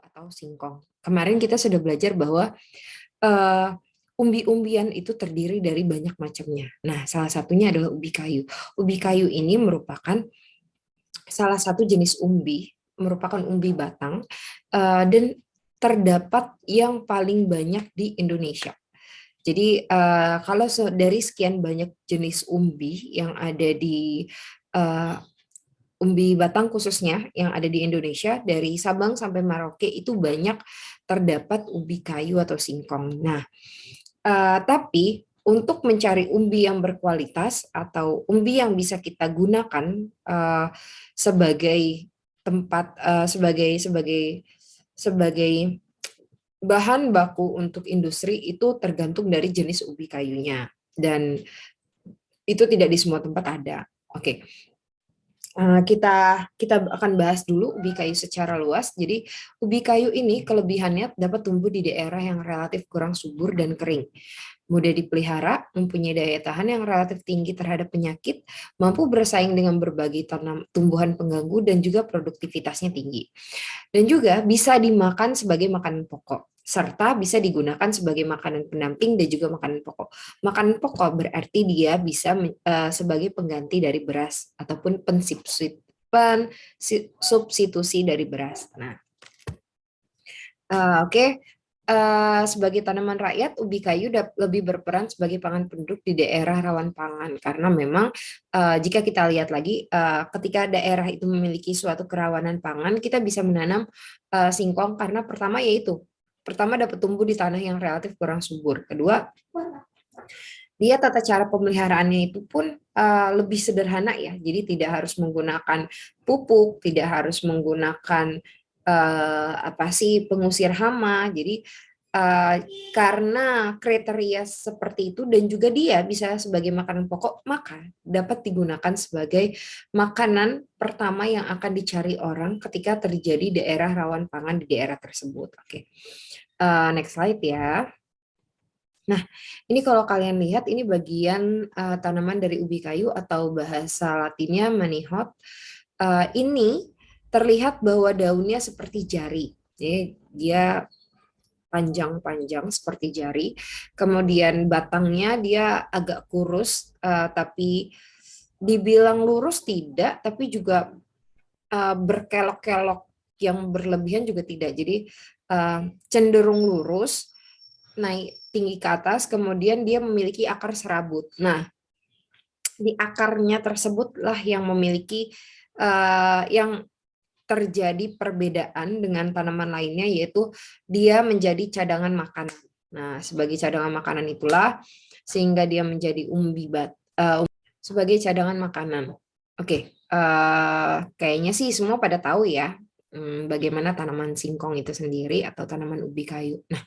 atau singkong. Kemarin kita sudah belajar bahwa eh, umbi-umbian itu terdiri dari banyak macamnya. Nah, salah satunya adalah ubi kayu. Ubi kayu ini merupakan salah satu jenis umbi, merupakan umbi batang, dan terdapat yang paling banyak di Indonesia. Jadi kalau dari sekian banyak jenis umbi yang ada di eh, umbi batang khususnya yang ada di Indonesia, dari Sabang sampai Merauke itu banyak terdapat umbi kayu atau singkong. Nah, tapi untuk mencari umbi yang berkualitas atau umbi yang bisa kita gunakan eh, sebagai tempat sebagai bahan baku untuk industri itu tergantung dari jenis ubi kayunya, dan itu tidak di semua tempat ada. Oke. Kita kita akan bahas dulu ubi kayu secara luas. Jadi ubi kayu ini kelebihannya dapat tumbuh di daerah yang relatif kurang subur dan kering, mudah dipelihara, mempunyai daya tahan yang relatif tinggi terhadap penyakit, mampu bersaing dengan berbagai tumbuhan pengganggu, dan juga produktivitasnya tinggi. Dan juga bisa dimakan sebagai makanan pokok, serta bisa digunakan sebagai makanan pendamping dan juga makanan pokok. Makanan pokok berarti dia bisa sebagai pengganti dari beras ataupun substitusi dari beras. Nah, oke. Sebagai tanaman rakyat, ubi kayu lebih berperan sebagai pangan penduduk di daerah rawan pangan, karena memang jika kita lihat lagi, ketika daerah itu memiliki suatu kerawanan pangan, kita bisa menanam singkong karena pertama dapat tumbuh di tanah yang relatif kurang subur. Kedua, dia tata cara pemeliharaannya itu pun lebih sederhana ya, jadi tidak harus menggunakan pupuk, tidak harus menggunakan pengusir hama. Jadi karena kriteria seperti itu dan juga dia bisa sebagai makanan pokok, maka dapat digunakan sebagai makanan pertama yang akan dicari orang ketika terjadi daerah rawan pangan di daerah tersebut. Oke. Next slide ya. Nah, ini kalau kalian lihat, ini bagian tanaman dari ubi kayu atau bahasa latinnya manihot. Ini terlihat bahwa daunnya seperti jari. Jadi dia panjang-panjang seperti jari. Kemudian batangnya dia agak kurus, tapi dibilang lurus tidak, tapi juga berkelok-kelok yang berlebihan juga tidak. Jadi cenderung lurus, naik tinggi ke atas, kemudian dia memiliki akar serabut. Nah, di akarnya tersebutlah yang memiliki yang terjadi perbedaan dengan tanaman lainnya, yaitu dia menjadi cadangan makanan. Nah, sebagai cadangan makanan itulah sehingga dia menjadi sebagai cadangan makanan. Oke, kayaknya sih semua pada tahu ya bagaimana tanaman singkong itu sendiri atau tanaman ubi kayu. Nah,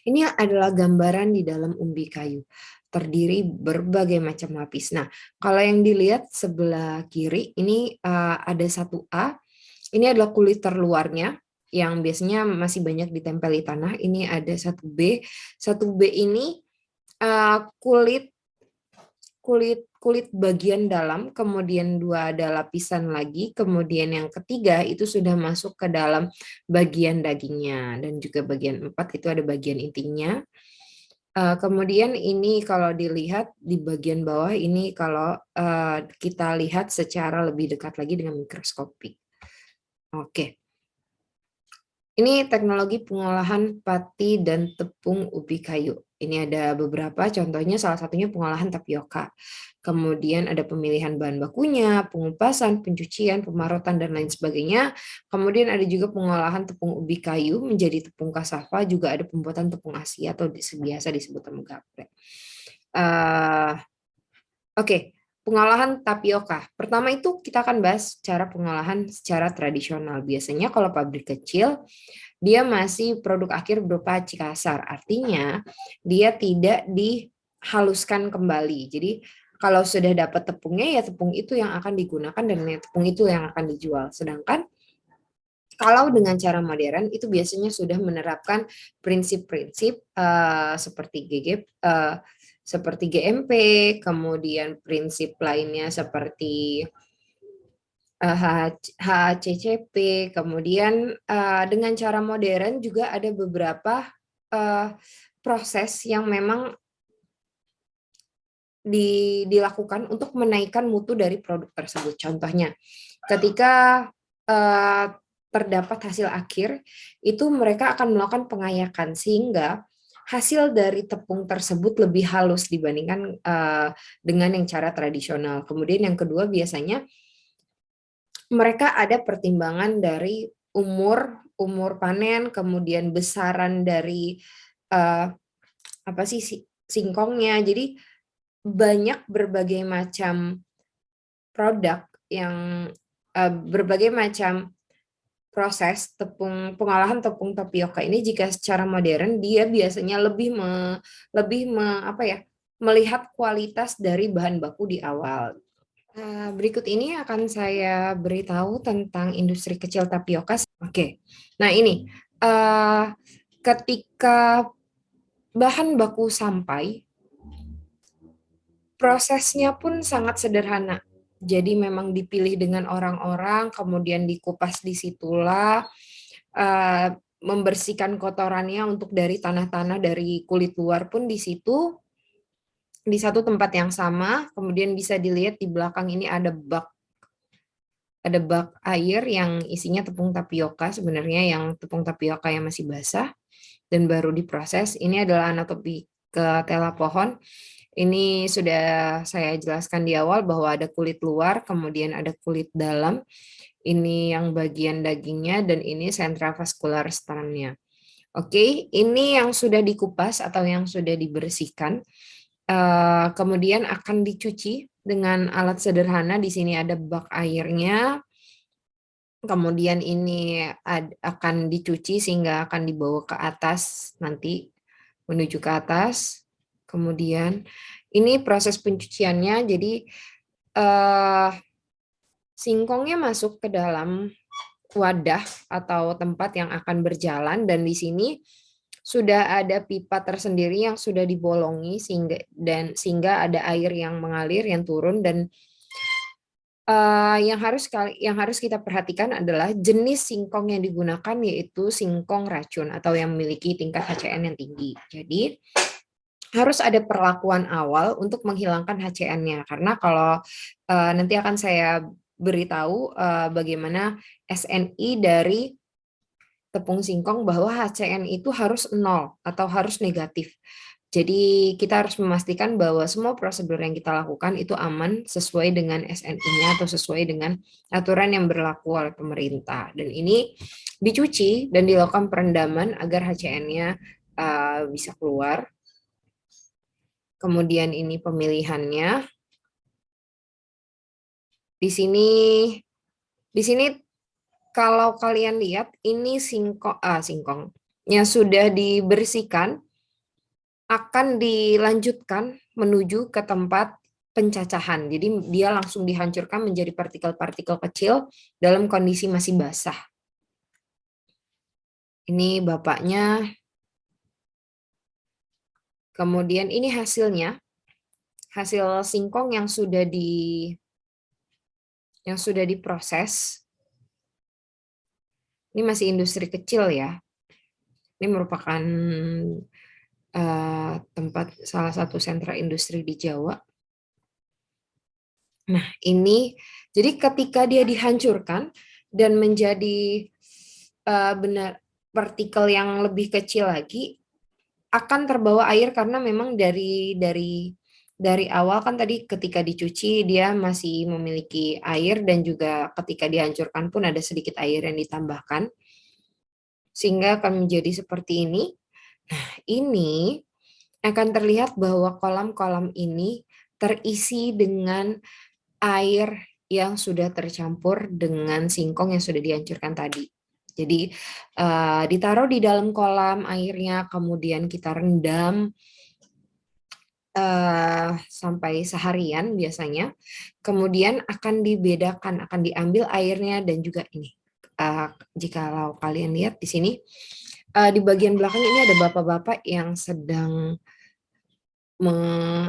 ini adalah gambaran di dalam umbi kayu, terdiri berbagai macam lapis. Nah, kalau yang dilihat sebelah kiri, ini ada satu A, ini adalah kulit terluarnya, yang biasanya masih banyak ditempel di tanah. Ini ada satu B ini kulit kulit bagian dalam, kemudian dua ada lapisan lagi, kemudian yang ketiga itu sudah masuk ke dalam bagian dagingnya, dan juga bagian 4 itu ada bagian intinya. Kemudian ini kalau dilihat di bagian bawah ini, kalau kita lihat secara lebih dekat lagi dengan mikroskopik. Oke. Ini teknologi pengolahan pati dan tepung ubi kayu. Ini ada beberapa contohnya, salah satunya pengolahan tapioka. Kemudian ada pemilihan bahan bakunya, pengupasan, pencucian, pemarotan, dan lain sebagainya. Kemudian ada juga pengolahan tepung ubi kayu menjadi tepung kasava, juga ada pembuatan tepung Asia atau biasa disebut tepung gaplek. Oke. Pengolahan tapioka. Pertama itu kita akan bahas cara pengolahan secara tradisional. Biasanya kalau pabrik kecil, dia masih produk akhir berupa cikasar. Artinya dia tidak dihaluskan kembali. Jadi kalau sudah dapat tepungnya, ya tepung itu yang akan digunakan dan tepung itu yang akan dijual. Sedangkan kalau dengan cara modern itu biasanya sudah menerapkan prinsip-prinsip seperti GMP, kemudian prinsip lainnya seperti HACCP, kemudian dengan cara modern juga ada beberapa proses yang memang dilakukan untuk menaikkan mutu dari produk tersebut. Contohnya, ketika terdapat hasil akhir, itu mereka akan melakukan pengayakan sehingga hasil dari tepung tersebut lebih halus dibandingkan dengan yang cara tradisional. Kemudian yang kedua biasanya mereka ada pertimbangan dari umur panen, kemudian besaran dari singkongnya. Jadi banyak berbagai macam produk yang berbagai macam proses pengolahan tepung tapioka ini jika secara modern dia biasanya melihat kualitas dari bahan baku di awal. Berikut ini akan saya beritahu tentang industri kecil tapioka. Oke, nah ini ketika bahan baku sampai, prosesnya pun sangat sederhana. Jadi memang dipilih dengan orang-orang, kemudian dikupas disitulah, membersihkan kotorannya untuk dari tanah-tanah dari kulit luar pun di situ, di satu tempat yang sama. Kemudian bisa dilihat di belakang ini ada bak air yang isinya tepung tapioka, sebenarnya yang tepung tapioka yang masih basah dan baru diproses. Ini adalah anatomi ketela pohon. Ini sudah saya jelaskan di awal bahwa ada kulit luar, kemudian ada kulit dalam. Ini yang bagian dagingnya dan ini sentra vaskular strandnya. Oke, ini yang sudah dikupas atau yang sudah dibersihkan. Kemudian akan dicuci dengan alat sederhana. Di sini ada bak airnya. Kemudian ini akan dicuci sehingga akan dibawa ke atas nanti, menuju ke atas. Kemudian ini proses pencuciannya, jadi singkongnya masuk ke dalam wadah atau tempat yang akan berjalan, dan di sini sudah ada pipa tersendiri yang sudah dibolongi sehingga ada air yang mengalir yang turun. Dan yang harus kita perhatikan adalah jenis singkong yang digunakan, yaitu singkong racun atau yang memiliki tingkat HCN yang tinggi. Jadi harus ada perlakuan awal untuk menghilangkan HCN-nya, karena kalau nanti akan saya beritahu bagaimana SNI dari tepung singkong, bahwa HCN itu harus 0 atau harus negatif. Jadi kita harus memastikan bahwa semua prosedur yang kita lakukan itu aman sesuai dengan SNI-nya atau sesuai dengan aturan yang berlaku oleh pemerintah. Dan ini dicuci dan dilakukan perendaman agar HCN-nya bisa keluar. Kemudian ini pemilihannya. Di sini kalau kalian lihat ini singkongnya sudah dibersihkan, akan dilanjutkan menuju ke tempat pencacahan. Jadi dia langsung dihancurkan menjadi partikel-partikel kecil dalam kondisi masih basah. Ini bapaknya. Kemudian ini hasilnya. Hasil singkong yang sudah diproses. Ini masih industri kecil ya. Ini merupakan tempat salah satu sentra industri di Jawa. Nah, ini jadi ketika dia dihancurkan dan menjadi benar partikel yang lebih kecil lagi, akan terbawa air karena memang dari awal kan tadi ketika dicuci dia masih memiliki air, dan juga ketika dihancurkan pun ada sedikit air yang ditambahkan sehingga akan menjadi seperti ini. Nah, ini akan terlihat bahwa kolam-kolam ini terisi dengan air yang sudah tercampur dengan singkong yang sudah dihancurkan tadi. Jadi ditaruh di dalam kolam airnya, kemudian kita rendam sampai seharian biasanya. Kemudian akan dibedakan, akan diambil airnya, dan juga ini. Jika kalian lihat di sini, di bagian belakang ini ada bapak-bapak yang sedang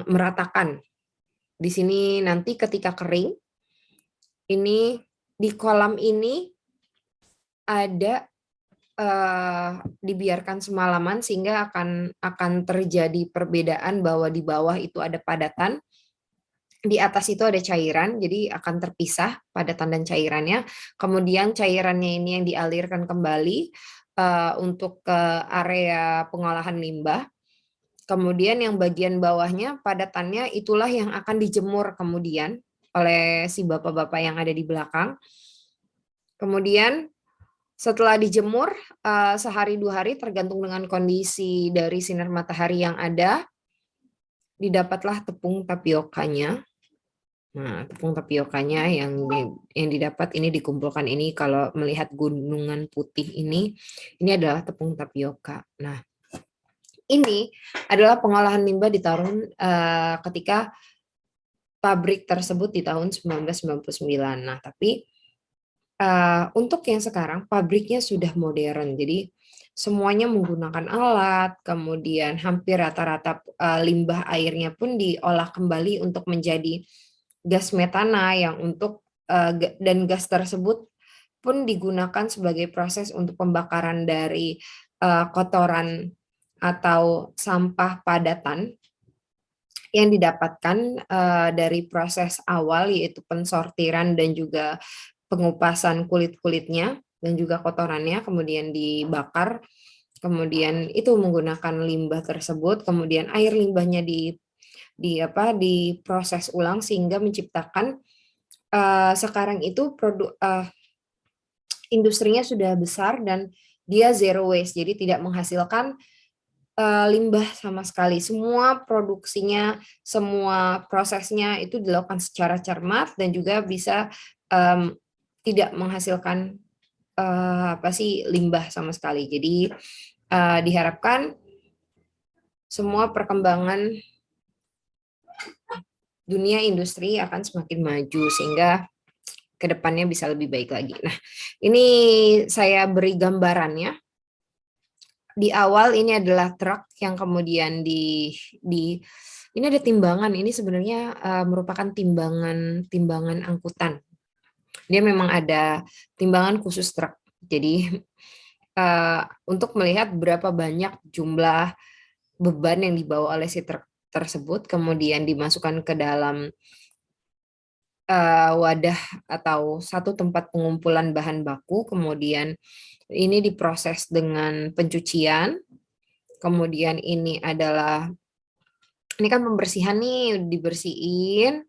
meratakan. Di sini nanti ketika kering, ini di kolam ini ada dibiarkan semalaman sehingga akan terjadi perbedaan bahwa di bawah itu ada padatan, di atas itu ada cairan, jadi akan terpisah padatan dan cairannya. Kemudian cairannya ini yang dialirkan kembali untuk ke area pengolahan limbah. Kemudian yang bagian bawahnya padatannya itulah yang akan dijemur kemudian oleh si bapak-bapak yang ada di belakang. Kemudian setelah dijemur sehari 2 hari tergantung dengan kondisi dari sinar matahari yang ada, didapatlah tepung tapiokanya. Nah, tepung tapiokanya yang didapat ini dikumpulkan ini kalau melihat gunungan putih ini adalah tepung tapioka. Nah, ini adalah pengolahan limbah di tahun ketika pabrik tersebut di tahun 1999. Nah, tapi untuk yang sekarang pabriknya sudah modern, jadi semuanya menggunakan alat, kemudian hampir rata-rata limbah airnya pun diolah kembali untuk menjadi gas metana yang dan gas tersebut pun digunakan sebagai proses untuk pembakaran dari kotoran atau sampah padatan yang didapatkan dari proses awal yaitu pensortiran dan juga pengupasan kulit-kulitnya dan juga kotorannya, kemudian dibakar, kemudian itu menggunakan limbah tersebut, kemudian air limbahnya diproses ulang sehingga menciptakan sekarang itu produk industrinya sudah besar dan dia zero waste, jadi tidak menghasilkan limbah sama sekali. Semua produksinya, semua prosesnya itu dilakukan secara cermat dan juga bisa tidak menghasilkan limbah sama sekali. Jadi diharapkan semua perkembangan dunia industri akan semakin maju sehingga kedepannya bisa lebih baik lagi. Nah, ini saya beri gambarannya. Di awal ini adalah truk yang kemudian ini ada timbangan. Ini sebenarnya merupakan timbangan angkutan. Dia memang ada timbangan khusus truk. Jadi untuk melihat berapa banyak jumlah beban yang dibawa oleh si truk tersebut, kemudian dimasukkan ke dalam wadah atau satu tempat pengumpulan bahan baku, kemudian ini diproses dengan pencucian, kemudian ini kan pembersihan nih, dibersihin,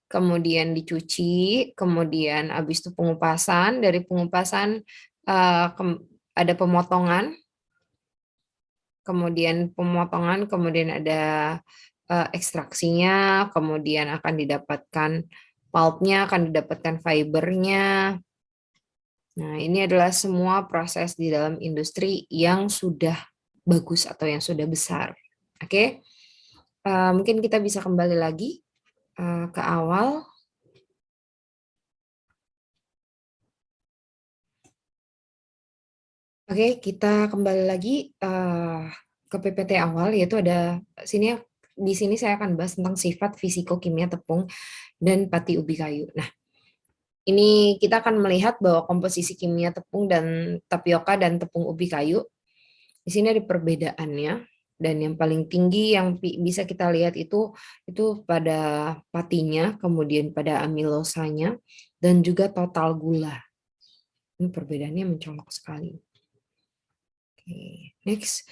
kemudian dicuci, kemudian habis itu pengupasan, dari pengupasan ada pemotongan, kemudian ada ekstraksinya, kemudian akan didapatkan pulpnya, akan didapatkan fibernya. Nah, ini adalah semua proses di dalam industri yang sudah bagus atau yang sudah besar. Oke, mungkin kita bisa kembali lagi ke awal. Oke, kita kembali lagi ke PPT awal, yaitu di sini saya akan bahas tentang sifat fisiko-kimia tepung dan pati ubi kayu. Nah, ini kita akan melihat bahwa komposisi kimia tepung dan tapioka dan tepung ubi kayu. Di sini ada perbedaannya, dan yang paling tinggi yang bisa kita lihat itu pada patinya, kemudian pada amilosanya, dan juga total gula. Ini perbedaannya mencolok sekali. Oke, next.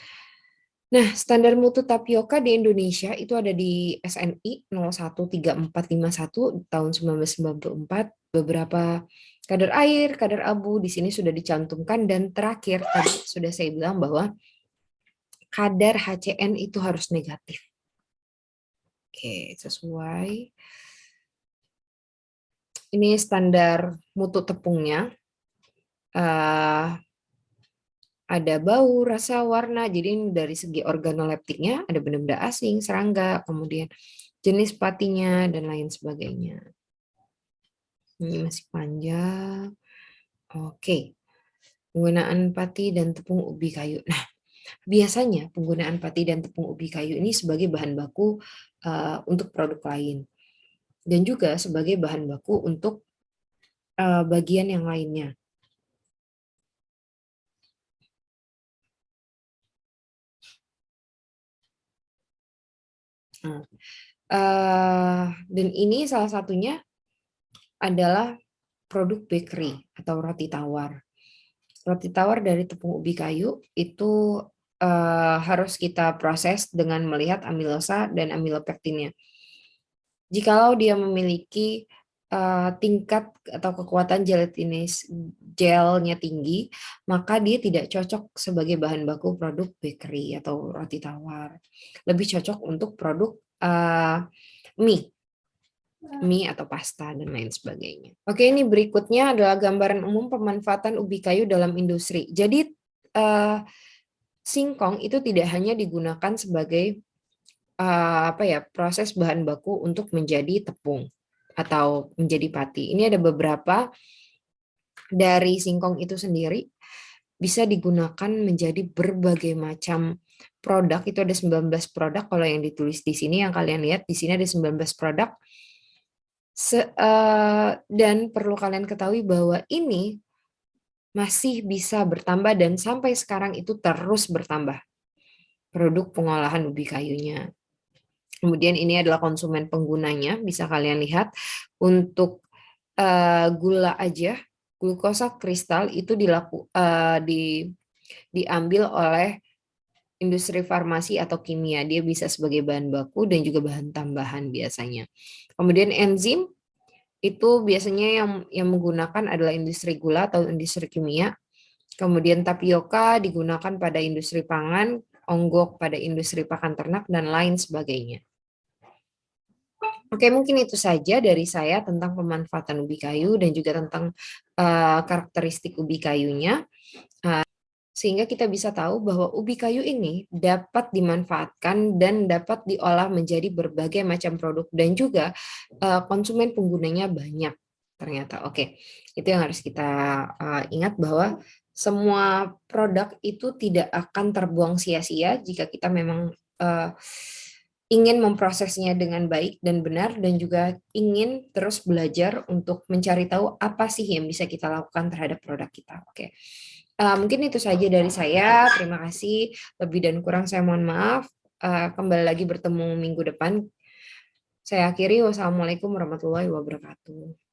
Nah, standar mutu tapioka di Indonesia itu ada di SNI 013451 tahun 1994. Beberapa kadar air, kadar abu di sini sudah dicantumkan, dan terakhir tadi sudah saya bilang bahwa kadar HCN itu harus negatif. Oke, sesuai. Ini standar mutu tepungnya. Ada bau, rasa, warna. Jadi dari segi organoleptiknya ada benda-benda asing, serangga, kemudian jenis patinya, dan lain sebagainya. Ini masih panjang. Oke. Penggunaan pati dan tepung ubi kayu. Nah, biasanya penggunaan pati dan tepung ubi kayu ini sebagai bahan baku untuk produk lain. Dan juga sebagai bahan baku untuk bagian yang lainnya. Nah, dan ini salah satunya adalah produk bakery atau roti tawar. Roti tawar dari tepung ubi kayu itu harus kita proses dengan melihat amilosa dan amilopektinnya. Jikalau dia memiliki tingkat atau kekuatan gelatinis gelnya tinggi, maka dia tidak cocok sebagai bahan baku produk bakery atau roti tawar. Lebih cocok untuk produk mie mie atau pasta dan lain sebagainya. Oke, ini berikutnya adalah gambaran umum pemanfaatan ubi kayu dalam industri. Jadi singkong itu tidak hanya digunakan sebagai proses bahan baku untuk menjadi tepung atau menjadi pati. Ini ada beberapa dari singkong itu sendiri bisa digunakan menjadi berbagai macam produk. Itu ada 19 produk kalau yang ditulis di sini, yang kalian lihat di sini ada 19 produk. Dan perlu kalian ketahui bahwa ini masih bisa bertambah dan sampai sekarang itu terus bertambah produk pengolahan ubi kayunya. Kemudian ini adalah konsumen penggunanya, bisa kalian lihat untuk gula aja, glukosa kristal itu diambil oleh industri farmasi atau kimia. Dia bisa sebagai bahan baku dan juga bahan tambahan biasanya. Kemudian enzim itu biasanya yang menggunakan adalah industri gula atau industri kimia. Kemudian tapioka digunakan pada industri pangan, onggok pada industri pakan ternak, dan lain sebagainya. Oke, mungkin itu saja dari saya tentang pemanfaatan ubi kayu dan juga tentang karakteristik ubi kayunya. Sehingga kita bisa tahu bahwa ubi kayu ini dapat dimanfaatkan dan dapat diolah menjadi berbagai macam produk dan juga konsumen penggunanya banyak ternyata. Oke, itu yang harus kita ingat bahwa semua produk itu tidak akan terbuang sia-sia jika kita memang ingin memprosesnya dengan baik dan benar dan juga ingin terus belajar untuk mencari tahu apa sih yang bisa kita lakukan terhadap produk kita. Oke. Mungkin itu saja dari saya. Terima kasih. Lebih dan kurang saya mohon maaf. Kembali lagi bertemu minggu depan. Saya akhiri. Wassalamualaikum warahmatullahi wabarakatuh.